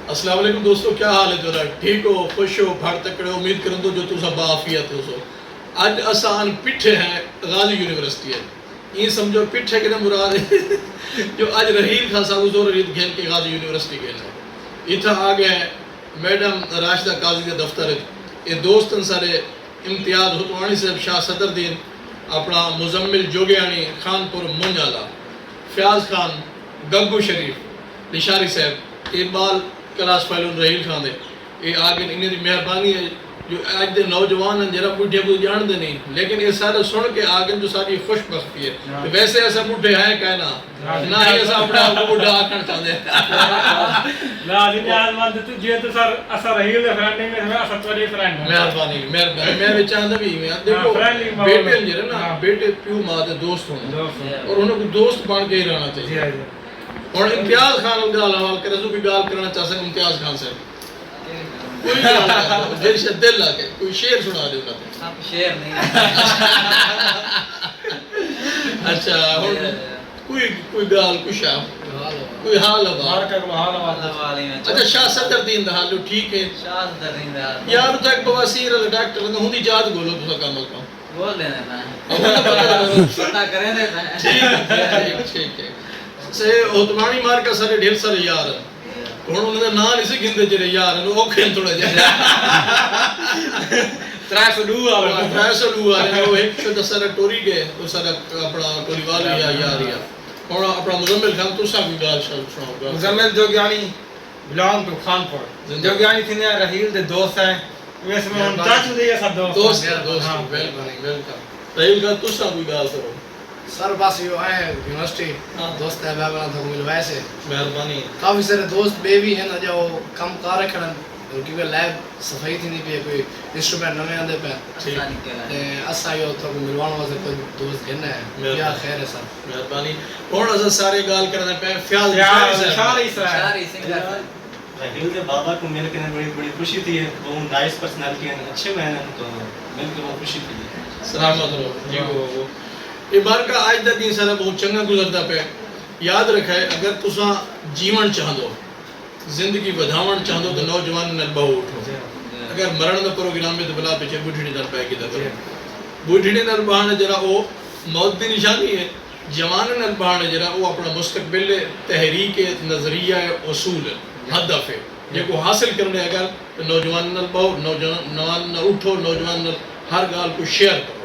السلام علیکم دوستو، کیا حال ہے تھوڑا؟ ٹھیک ہو، خوش ہو، بھاڑ تکڑے ہو؟ امید کروں تو جو تو سب عافیت ہو سو۔ اج اسان پٹھے ہیں غازی یونیورسٹی ہے، یہ سمجھو پٹھے کے مراد ہے جو اج رحیل خان صاحب زور رید گھن کے غازی یونیورسٹی گئے ہیں، اتھا آ گئے ہیں میڈم راشدہ قاضی کے دفتر ہے، یہ دوستن سارے امتیاز حتوانی صاحب، شاہ صدر دین، اپنا مزمل جوگیانی، خانپور منجالا، فیاض خان، گگو شریف، نشاری صاحب، اقبال کلاس فیلون رحیل خان دے، یہ آگے انہیں دی مہربانی ہے جو آج دے نوجوان ہیں جرا بوڑھے کو جان دے نہیں، لیکن یہ سارے سن کے آگے جو ساری خوش بختی ہے۔ ویسے ایسا بوڑھے ہیں کہنا نہ ہی ایسا اپنے آپ کو بوڑھا آکھنا چاہتے ہیں۔ لازم یاد مند تو جی تو سر اسا رحیل دے فرینڈنگ میں ہمیں اسا توڑی فرینڈ ہیں۔ مہربانی میں بھی چاہتا بھی میں دیکھو بیٹے ہیں نا، بیٹے پیو ماں دے دوست ہونے اور انہوں کو دوست بان کے ہی رہنا چاہیے۔ اور امتیاز خان کو گال حوال کرے تو بھی گال کرنا چاہ سکتے امتیاز خان سے کوئی گال کرنا دل سے دل آگے کوئی شعر سنا دے انہوں نے شعر نہیں اچھا کوئی گال کوئی شاہ کوئی حال حوال اچھا شاہ صدر دین دا حالو ٹھیک ہے شاہ صدر دین دا یار تو ایک بواسیر ڈاکٹر ہوں دی جات گولو تو سا کامل کا بول دینا ہے پتہ کریں دیتا ہے ٹھیک ہے سے اوتمانی مار کا سارے ڈھیر سارے یار ہیں کون انہوں نے نان اسی گھندے جرے یار ہیں وہ کھین تھوڑے جائے 302 آوے 302 آوے وہ ایک سے دس سارا ٹوری گئے وہ سارا اپنا ٹوری والی یا یاری ہے اور اپنا مزمل خان تو سا بھی گال سناؤ گا مزمل جوگیانی belong to خانپور جوگیانی تھی نے رحیل دے دوست ہیں ویسے میں ہم چاچو دے سب دوست ویلکم رحیل کا تو سا بھی گال کرو سر بس یہ آئے ہیں یونیورسٹی دوست ہے بابا تھا ملوائے سے مہربانی کافی سارے دوست بے بھی ہیں نا جو کم کار رکھنا کیونکہ لیب صفائی تھی نہیں پی کوئی انسٹرومنٹ نمیں آندے پہ اسا یہ ہوتا کوئی ملوانا واسے کوئی دوست گھننا ہے یا خیر ہے سر مہربانی کون ازا سارے گال کرنے پہ فیاض شاری سنگر رحیل دے بابا کو مل کے بڑی خوشی تھی، وہ نائس پرسنالٹی ہیں، اچھے مہن ہیں، تو مل کے وہ خوشی تھی۔ سلامت رہو جی وہ یہ بار کا آج دا دین سارا بہت چنگا گزرتا پہ یاد رکھا ہے اگر تساں جیون چاہ دو زندگی بدھاون چاہ دو تو نوجوان نل بہو اٹھو اگر مرن دا پروگرام میں تو بلا پیچھے بوڑھڑی نل پہ کی دتو بوڑھڑی نل بہانے جرا وہ موت دی نشانی ہے، جوان نل بہانے جرا وہ اپنا مستقبل تحریک نظریہ اصول ہدف ہے یہ کو حاصل کرنے اگر نوجوان نل بہو نوجوان نہ اٹھو نوجوان نل ہر گال کو شیئر کرو